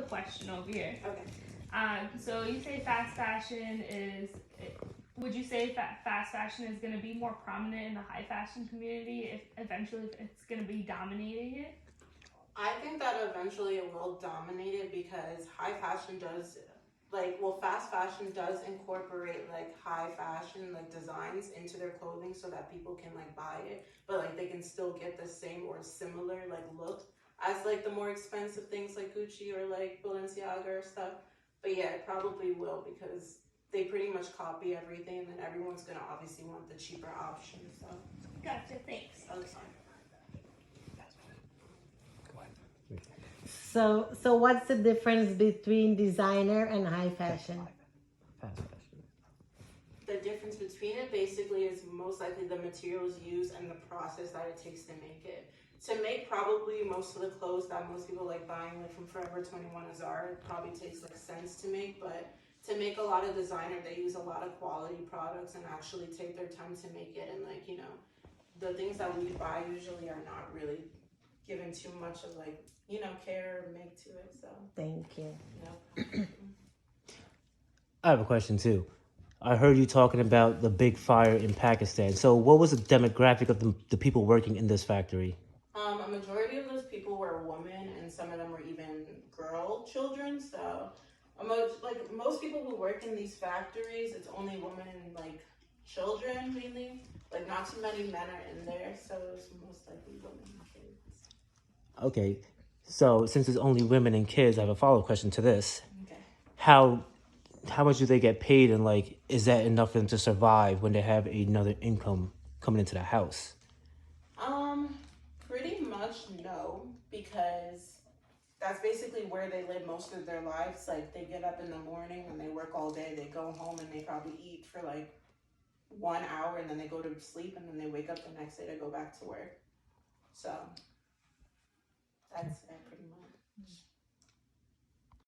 question over here. Okay. So you say fast fashion is. Would you say fast fashion is going to be more prominent in the high fashion community if eventually if it's going to be dominating it? I think that eventually it will dominate it because high fashion does, fast fashion does incorporate like high fashion like designs into their clothing so that people can like buy it, but like they can still get the same or similar like look as like the more expensive things like Gucci or like Balenciaga or stuff. But yeah, it probably will because they pretty much copy everything, and then everyone's gonna obviously want the cheaper option. So Gotcha. Thanks. that's fine. So what's the difference between designer and high fashion? Fast fashion. The difference between it basically is most likely the materials used and the process that it takes to make it. To make probably most of the clothes that most people like buying, like from Forever 21 and Zara, it probably takes like cents to make, but to make a lot of designer, they use a lot of quality products and actually take their time to make it. And like, the things that we buy usually are not really given too much of like, care or make to it. So Thank you. I have a question too. I heard you talking about the big fire in Pakistan. So what was the demographic of the people working in this factory? A majority of those people were women, and some of them were even children. So, most people who work in these factories, it's only women and like children mainly. Like not too many men are in there, so it's most likely women and kids. Okay, so since it's only women and kids, I have a follow-up question to this. Okay. How much do they get paid, and like is that enough for them to survive when they have another income coming into the house? Pretty much no, because that's basically where they live most of their lives. Like they get up in the morning and they work all day, they go home and they probably eat for like 1 hour and then they go to sleep and then they wake up the next day to go back to work. So that's it.